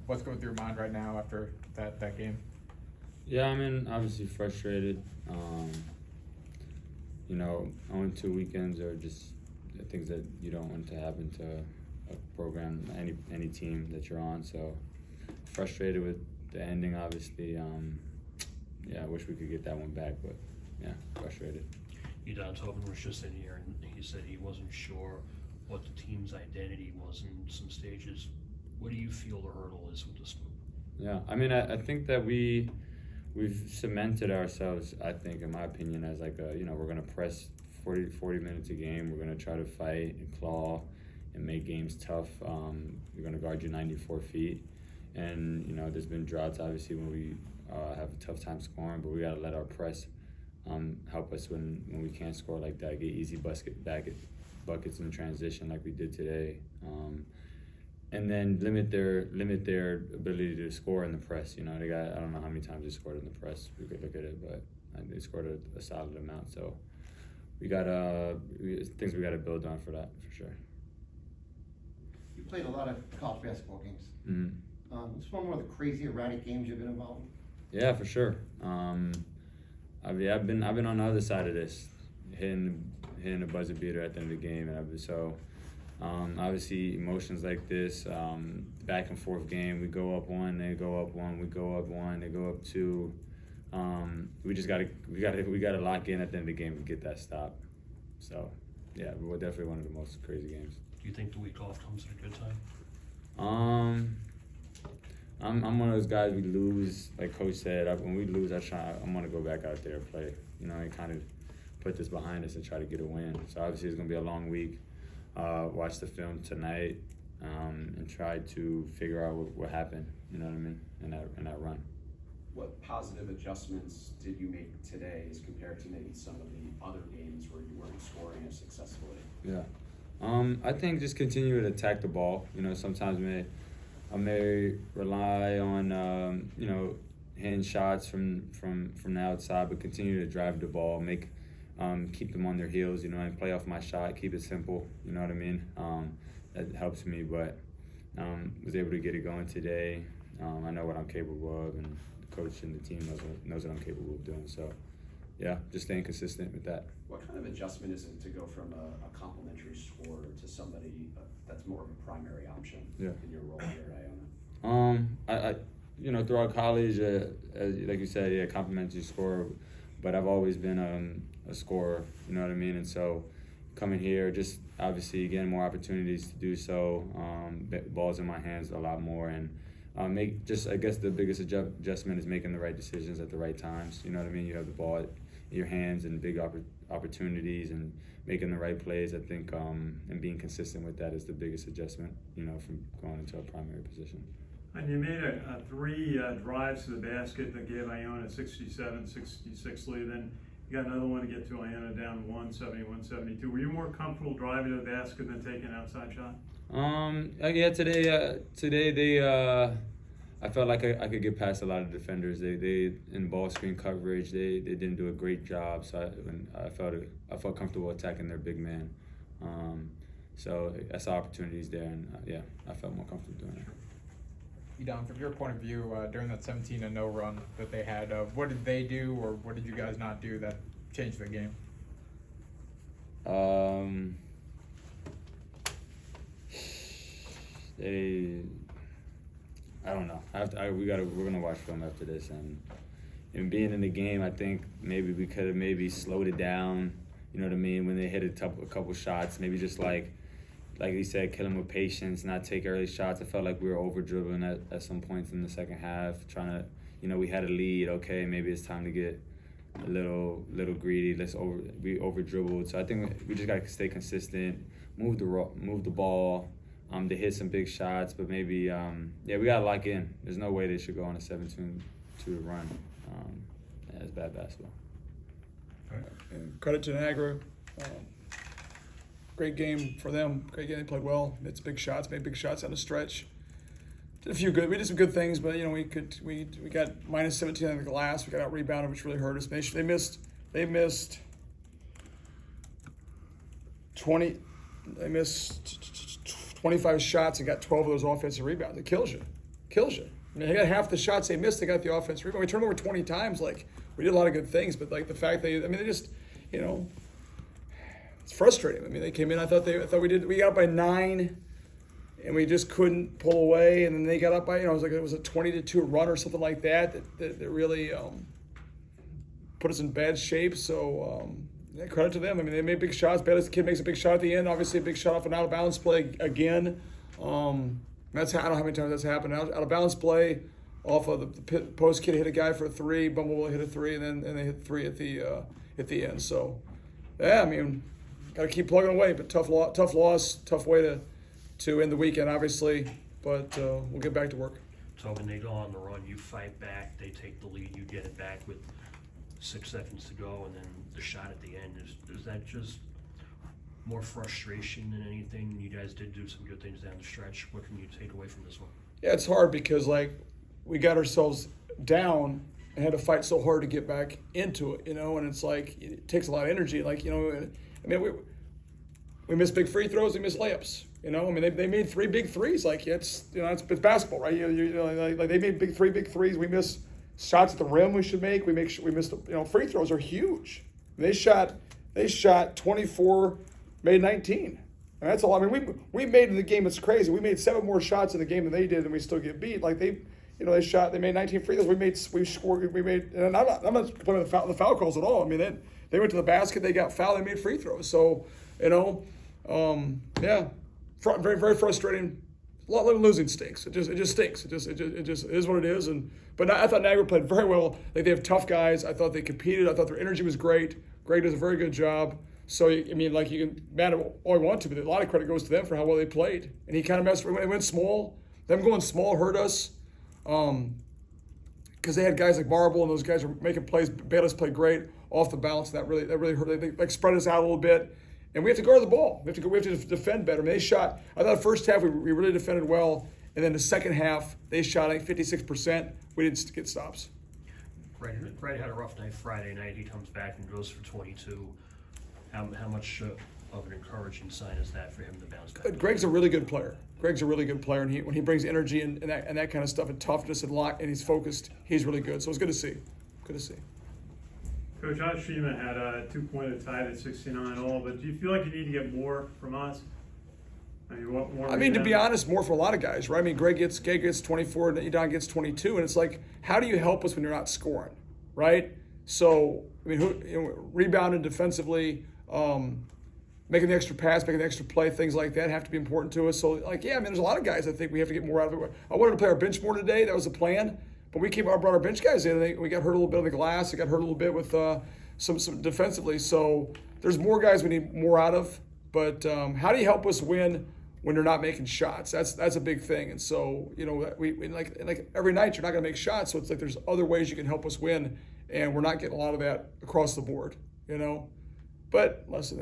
what's going through your mind right now after that game? Yeah, I mean, obviously frustrated. 0-2 weekends are just things that you don't want to happen to a program, any team that you're on. So frustrated with the ending, obviously. I wish we could get that one back, but yeah, frustrated. Tobin was just in here, and he said he wasn't sure what the team's identity was in some stages. What do you feel the hurdle is with this move? Yeah, I mean, I think that we've cemented ourselves, I think, in my opinion, as like we're going to press 40 minutes a game. We're going to try to fight and claw and make games tough. We're going to guard you 94 feet. And, there's been droughts, obviously, when we have a tough time scoring, but we got to let our press help us when we can't score like that, get easy buckets in transition like we did today. And then limit their ability to score in the press. They got, I don't know how many times they scored in the press. We could look at it, but they scored a solid amount. So we got things we got to build on for that, for sure. You played a lot of college basketball games. Mm-hmm. It's one of the crazy erratic games you've been involved in. Yeah, for sure. I've been on the other side of this, hitting a buzzer beater at the end of the game, and obviously emotions like this, back and forth game. We go up one, they go up one. We go up one, they go up two. We gotta lock in at the end of the game and get that stop. So, yeah, we're definitely one of the most crazy games. Do you think the week off comes at a good time? I'm one of those guys. We lose, like Coach said. When we lose, I'm gonna go back out there and play. And kind of put this behind us and try to get a win. So obviously it's gonna be a long week. Watch the film tonight and try to figure out what happened. You know what I mean? In that run. What positive adjustments did you make today as compared to maybe some of the other games where you weren't scoring as successfully? Yeah. I think just continue to attack the ball. Sometimes I may rely on hitting shots from the outside, but continue to drive the ball, keep them on their heels, and play off my shot, keep it simple, you know what I mean? That helps me, but was able to get it going today. I know what I'm capable of, and the coach and the team knows what I'm capable of doing. So, yeah, just staying consistent with that. What kind of adjustment is it to go from a complimentary scorer to somebody that's more of a primary option in your role here at Iona? I throughout college, like you said, complimentary scorer, but I've always been a scorer, you know what I mean? And so coming here, just obviously getting more opportunities to do so, balls in my hands a lot more, and I guess the biggest adjustment is making the right decisions at the right times, you know what I mean? You have the ball in your hands and big opportunities and making the right plays, I think, and being consistent with that is the biggest adjustment, from going into a primary position. And you made three drives to the basket that gave Iona a 67-66 lead. Then you got another one to get to Iona down 170-172. Were you more comfortable driving to the basket than taking an outside shot? Yeah, today they I felt like I could get past a lot of defenders. They in ball screen coverage, they didn't do a great job. So I felt comfortable attacking their big man. So I saw opportunities there, and I felt more comfortable doing it. Idan, from your point of view, during that 17-0 run that they had, what did they do, or what did you guys not do that changed the game? I don't know. We're gonna watch film after this, and being in the game, I think maybe we could have slowed it down. You know what I mean? When they hit a couple shots, maybe just like he said, kill them with patience, not take early shots. I felt like we were over dribbling at some points in the second half, trying to, we had a lead. Okay, maybe it's time to get a little greedy. We over dribbled. So I think we just gotta stay consistent, move the ball. They hit some big shots, but maybe we gotta lock in. There's no way they should go on a 17-2 run. That's bad basketball. And credit to Niagara. Great game for them. Great game. They played well. Made some big shots. Made big shots on the stretch. We did some good things, but we got minus 17 on the glass. We got out rebounded, which really hurt us. They missed 20. They missed 25 shots and got 12 of those offensive rebounds. It kills you. kills you. I mean, they got half the shots they missed. They got the offense rebound. We turned them over 20 times. Like, we did a lot of good things, but like the fact they just, it's frustrating. I mean, they came in. I thought we got up by 9, and we just couldn't pull away. And then they got up by, it was a 20-2 run or something like that really put us in bad shape. So credit to them. I mean, they made big shots. Bayless kid makes a big shot at the end. Obviously, a big shot off an out of bounds play again. That's I don't know how many times that's happened. Out of bounds play off of the post kid hit a guy for a 3. Bumble hit a 3, and they hit 3 at the end. So yeah, I mean, got to keep plugging away. But tough loss, tough way to end the weekend, obviously. But we'll get back to work. Tobin, they go on the run, you fight back, they take the lead, you get it back with 6 seconds to go, and then the shot at the end. Is that just more frustration than anything? You guys did do some good things down the stretch. What can you take away from this one? Yeah, it's hard because we got ourselves down and had to fight so hard to get back into it, and it's it takes a lot of energy. We missed big free throws, we missed layups. They made 3 big threes. It's basketball, right? They made 3 big threes. We missed shots at the rim. We missed. Free throws are huge. They shot 24, made 19. That's a lot. I mean, we made in the game. It's crazy. We made 7 more shots in the game than they did, and we still get beat. They made 19 free throws. We scored. And I'm not complaining the foul calls at all. I mean, they went to the basket. They got fouled. They made free throws. So yeah. Very, very frustrating. A lot of losing stinks. It just stinks. It just is what it is. But I thought Niagara played very well. They have tough guys. I thought they competed. I thought their energy was great. Greg does a very good job. So you can mad at all you want to, but a lot of credit goes to them for how well they played. And he kind of messed. It went small. Them going small hurt us, because they had guys like Marble and those guys were making plays. Bayless played great off the bounce. That really hurt. They spread us out a little bit. And we have to guard the ball. We have to defend better. I mean, they shot. I thought the first half we really defended well, and then the second half they shot 56%. We didn't get stops. Greg had a rough night Friday night. He comes back and goes for 22. How much of an encouraging sign is that for him to bounce back? Greg's a really good player. And when he brings energy and that kind of stuff and toughness and he's focused, he's really good. So it's good to see. Coach Ashima had a 2-pointer tied at 69 all, but do you feel like you need to get more from us? What more? To be honest, more for a lot of guys, right? I mean, Greg gets 24 and Idan gets 22, and it's how do you help us when you're not scoring, right? So, rebounding defensively, making the extra pass, making the extra play, things like that have to be important to us. So, there's a lot of guys I think we have to get more out of it. I wanted to play our bench more today. That was the plan. But we brought our bench guys in, and we got hurt a little bit on the glass. They got hurt a little bit with some defensively. So there's more guys we need more out of. But how do you help us win when you're not making shots? That's a big thing. And so we every night you're not going to make shots. So it's there's other ways you can help us win, and we're not getting a lot of that across the board. But listen,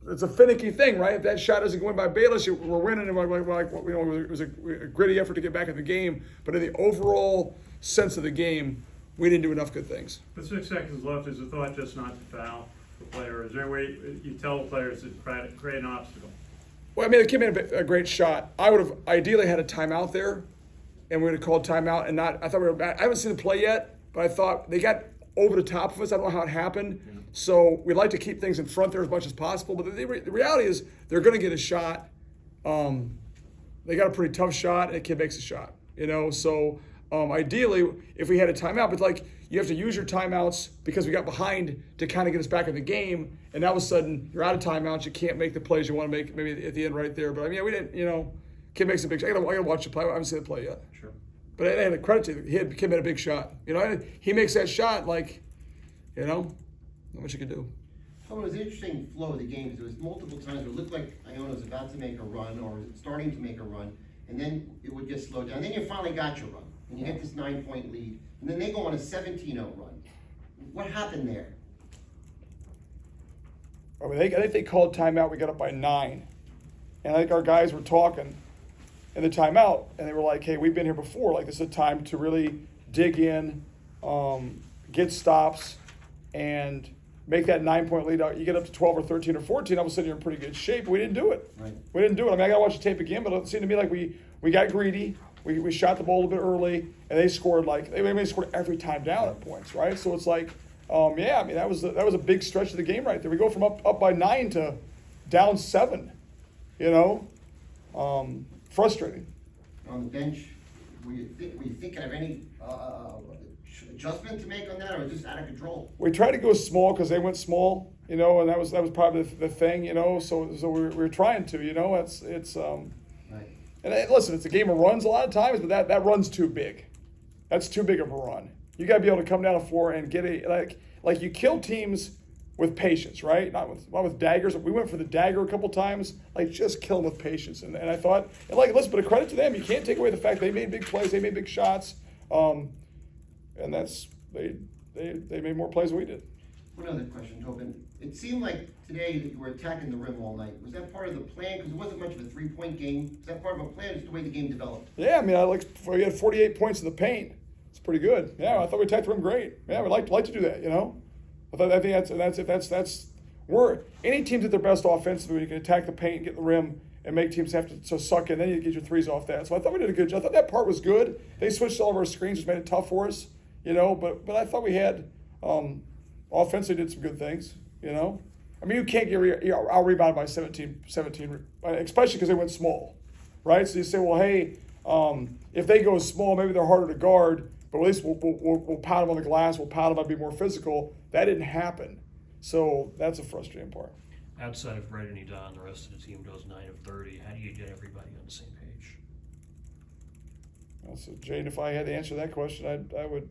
it's a finicky thing, right? If that shot doesn't go in by Bayless, we're winning. And it was a gritty effort to get back in the game. But in the overall sense of the game, we didn't do enough good things. With 6 seconds left, is the thought just not to foul the player? Is there a way you tell the players to create an obstacle? Well, the kid made a great shot. I would have ideally had a timeout there, and we would have called timeout and not. I thought we were bad. I haven't seen the play yet, but I thought they got over the top of us. I don't know how it happened. Yeah. So we'd like to keep things in front there as much as possible. But the reality is they're going to get a shot. They got a pretty tough shot, and the kid makes a shot. So ideally, if we had a timeout, but you have to use your timeouts because we got behind to kind of get us back in the game. And all of a sudden, you're out of timeouts. You can't make the plays you want to make maybe at the end right there. But we didn't. Kid makes a big shot. I got to watch the play. I haven't seen the play yet. Sure. But I had a credit to him. Kid made a big shot. He makes that shot not much you can do. It was an interesting flow of the game because there was multiple times where it looked like Iona was about to make a run or starting to make a run, and then it would just slow down. And then you finally got your run, and you get this 9-point lead, and then they go on a 17-0 run. What happened there? I think they called timeout. We got up by 9, and I think our guys were talking in the timeout, and they were like, "Hey, we've been here before. This is a time to really dig in, get stops, and make that 9-point lead out. You get up to 12 or 13 or 14, all of a sudden you're in pretty good shape. We didn't do it. Right. We didn't do it. I got to watch the tape again, but it seemed to me like we got greedy. we shot the ball a little bit early, and they scored they scored every time down at points, right? So it's like, yeah, I mean that was a big stretch of the game right there. We go from up by 9 to down 7, you know, frustrating. On the bench, were you thinking of any adjustment to make on that, or just out of control? We tried to go small because they went small, you know, and that was probably the thing, you know. So we were trying to, you know, it's Right. and listen, it's a game of runs a lot of times, but that run's too big. That's too big of a run. You got to be able to come down the floor and get like you kill teams with patience, right? Not with daggers. We went for the dagger a couple times. Like, just kill them with patience. And I thought, and like, listen, but a credit to them. You can't take away the fact they made big plays. They made big shots. And that's they made more plays than we did. One other question, Tobin. It seemed like today that you were attacking the rim all night. Was that part of the plan? Because it wasn't much of a 3-point game. Is that part of a plan? Just the way the game developed? Yeah, I mean, we had 48 points in the paint. It's pretty good. Yeah, I thought we attacked the rim great. Yeah, we'd like to do that, you know. I think that's any teams at their best offensively, you can attack the paint and get in the rim and make teams have to suck in. Then you get your threes off that. So I thought we did a good job. I thought that part was good. They switched all of our screens, which made it tough for us, you know. But I thought we had offensively did some good things, you know. I mean, you can't get out rebounded by 17, especially because they went small, right? So you say, well, hey, if they go small, maybe they're harder to guard. But at least we'll pound them on the glass. We'll pound them and be more physical. That didn't happen. So that's a frustrating part. Outside of Brett and Idan, the rest of the team goes 9 of 30. How do you get everybody on the same page? Well, so Jane, if I had to answer that question, I would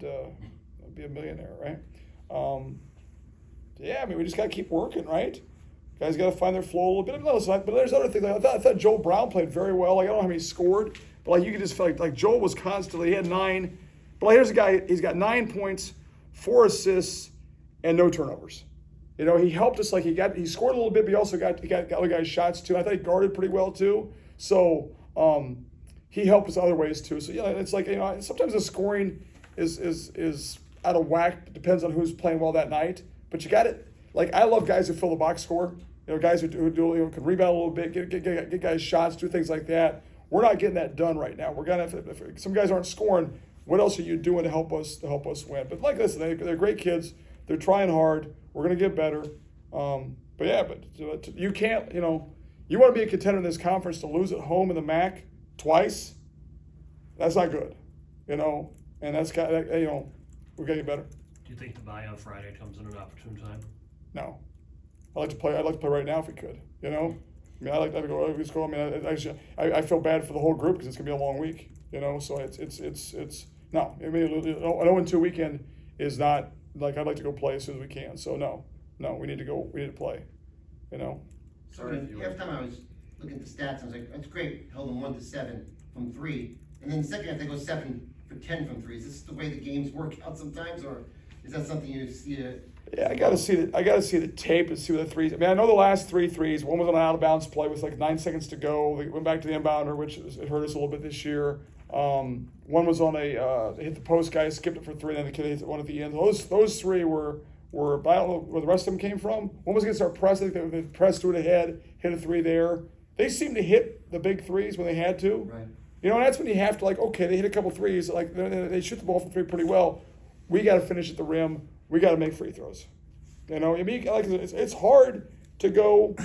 be a millionaire, right? Yeah, I mean, we just got to keep working, right? Guys got to find their flow a little bit. But there's other things. I thought Joel Brown played very well. Like, I don't know how many he scored, but like you could just feel like Joel was constantly. He had 9. But here's a guy. He's got 9 points, 4 assists, and no turnovers. You know, he helped us. Like he scored a little bit, but he also got other guys' shots too. I thought he guarded pretty well too. So he helped us other ways too. So yeah, it's like, you know, sometimes the scoring is out of whack. It depends on who's playing well that night. But you got it. Like, I love guys who fill the box score. You know, guys who can rebound a little bit, get guys shots, do things like that. We're not getting that done right now. We're gonna if some guys aren't scoring. What else are you doing to help us win? But like this, they're great kids. They're trying hard. We're gonna get better. But yeah, you can't. You know, you want to be a contender in this conference to lose at home in the MAC twice. That's not good. You know, and that's got, you know, we gotta get better. Do you think the bye on Friday comes in an opportune time? No, I'd like to play right now if we could. You know, I mean, I'd like to go. I mean, I feel bad for the whole group because it's gonna be a long week. You know, so it's no. I mean, an 0-2 weekend is not like I'd like to go play as soon as we can. So no, we need to go. We need to play. You know. Sorry, halftime I was looking at the stats. I was like, that's great. Held them 1 to 7 from 3, and then the second half they go 7 for 10 from 3. Is this the way the games work out sometimes, or is that something you see? Yeah, I gotta see the tape and see what the threes. I mean, I know the last 3 threes. One was on an out of bounds play with like 9 seconds to go. They went back to the inbounder, which it hurt us a little bit this year. One was on they hit the post guy, skipped it for 3, and then the kid hit one at the end. Those 3 were. But I don't know where the rest of them came from. One was against our press. I think they pressed to it ahead, hit a 3 there. They seemed to hit the big threes when they had to. Right. You know, and that's when you have to, like, okay, they hit a couple threes. Like, they shoot the ball from 3 pretty well. We got to finish at the rim. We got to make free throws. You know, I mean, like, it's hard to go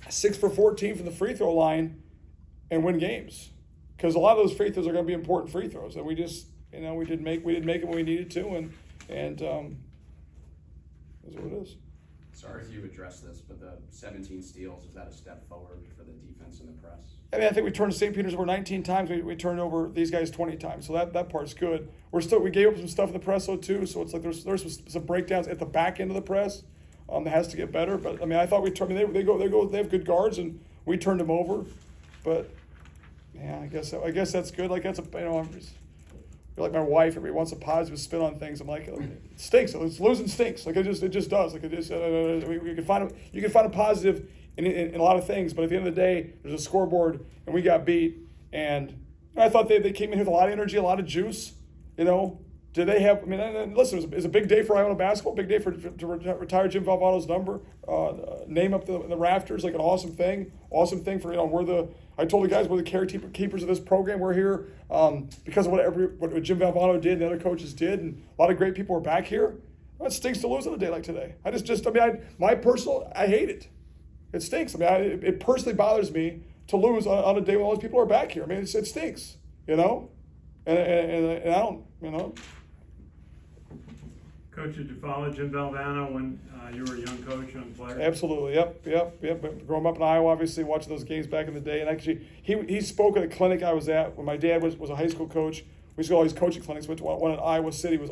6 for 14 from the free throw line and win games, because a lot of those free throws are going to be important free throws, and we just, you know, we didn't make them when we needed to, and that's what it is. Sorry if you addressed this, but the 17 steals, is that a step forward for the defense and the press? I mean, I think we turned St. Peter's over 19 times. We turned over these guys 20 times, so that part's good. We gave up some stuff in the press though too, so it's like there's some breakdowns at the back end of the press that has to get better. But I mean, I thought they have good guards and we turned them over, but yeah, I guess that's good. Like, that's a, you know, I feel like my wife, everybody wants a positive spin on things. I'm like, it stinks. It's losing stinks. Like, it just does. Like, it just you can find a positive in a lot of things, but at the end of the day, there's a scoreboard, and we got beat. And I thought they came in with a lot of energy, a lot of juice, you know. Did they have? I mean, and listen, it was a big day for Iona basketball. Big day to retire Jim Valvano's number, name up the rafters, like an awesome thing. Awesome thing for I told the guys we're the carekeepers of this program. We're here because of what Jim Valvano did and the other coaches did, and a lot of great people are back here. Well, it stinks to lose on a day like today. I hate it. It stinks. I mean, it personally bothers me to lose on a day when all those people are back here. I mean, it stinks, and I don't, Coach, did you follow Jim Valvano when you were a young coach, young player? Absolutely, yep. Growing up in Iowa, obviously, watching those games back in the day. And actually, he spoke at a clinic I was at when my dad was a high school coach. We used to go to all these coaching clinics. Went to one in Iowa City, was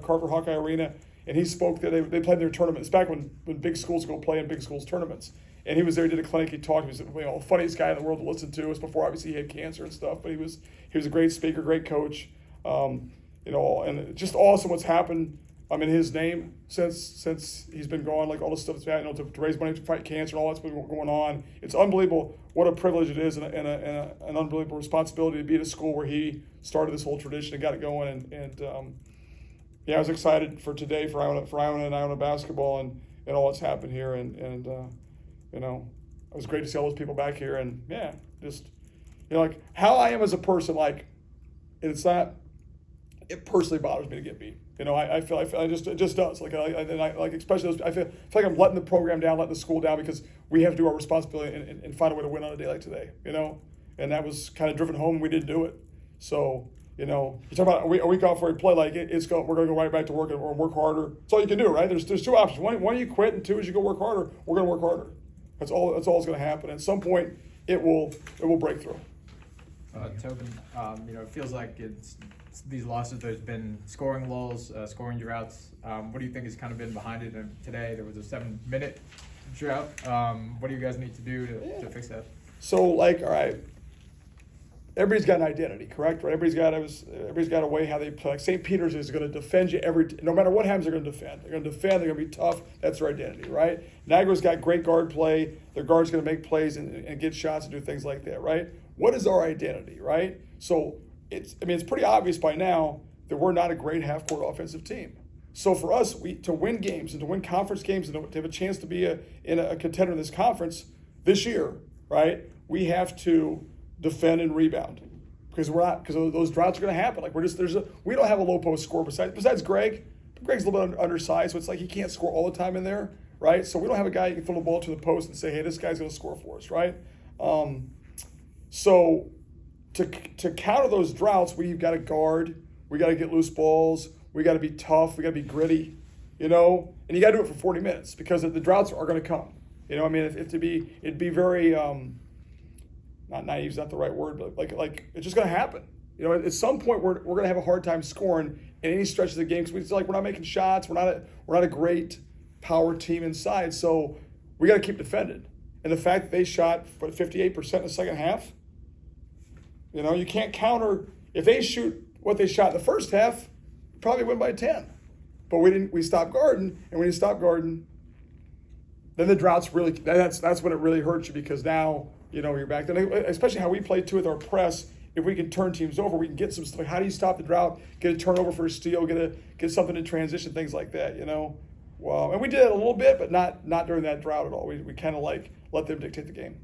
Carver Hawkeye Arena. And he spoke there. They played their tournaments. Back when big schools go play in big schools tournaments. And he was there, did a clinic, he talked. He was the funniest guy in the world to listen to. It was before, obviously, he had cancer and stuff. But he was a great speaker, great coach. And just awesome what's happened in his name since he's been gone, like all the stuff that's happened, to raise money to fight cancer and all that's been going on. It's unbelievable what a privilege it is and an unbelievable responsibility to be at a school where he started this whole tradition and got it going. I was excited for today for Iona and Iona basketball and all that's happened here. It was great to see all those people back here. And like how I am as a person, like it personally bothers me to get beat. I feel it just does. Especially I feel like I'm letting the program down, letting the school down because we have to do our responsibility and find a way to win on a day like today. And that was kind of driven home. And we didn't do it. So. You talk about a week off where we play, like we're going to go right back to work and work harder. That's all you can do, right? There's two options. One, you quit, and two is you go work harder. We're going to work harder. That's all that's going to happen. At some point, it will break through. Tobin, it feels like these losses. There's been scoring lulls, scoring droughts. What do you think has kind of been behind it? And today there was a 7-minute drought. What do you guys need to do to fix that? So, all right. Everybody's got an identity, correct? Right? Everybody's got a way how they play. Like St. Peter's is going to defend you no matter what happens. They're going to defend. They're going to defend. They're going to be tough. That's their identity, right? Niagara's got great guard play. Their guard's going to make plays and get shots and do things like that, right? What is our identity, right? So it's pretty obvious by now that we're not a great half-court offensive team. So for us, to win games and to win conference games and to have a chance to be in a contender in this conference this year, right? We have to defend and rebound because those droughts are going to happen. Like we don't have a low post scorer besides Greg. Greg's a little bit undersized, so it's like he can't score all the time in there, right? So we don't have a guy you can throw the ball to the post and say, hey, this guy's going to score for us, right? So to counter those droughts, we've got to guard, we got to get loose balls, we got to be tough, we got to be gritty, and you got to do it for 40 minutes because the droughts are going to come. It'd be very not naive is not the right word, but like it's just going to happen. At some point we're going to have a hard time scoring in any stretch of the game because we're not making shots. We're not a great power team inside, so we got to keep defending. And the fact that they shot 58% in the second half, you can't counter if they shoot what they shot in the first half. Probably win by 10, but we stopped guarding, and when you stop guarding, then the droughts really that's when it really hurts you because now. You're back then, especially how we play too with our press. If we can turn teams over, we can get some stuff. Like how do you stop the drought? Get a turnover for a steal. Get something in transition, things like that. Well, and we did it a little bit, but not during that drought at all. We kind of let them dictate the game.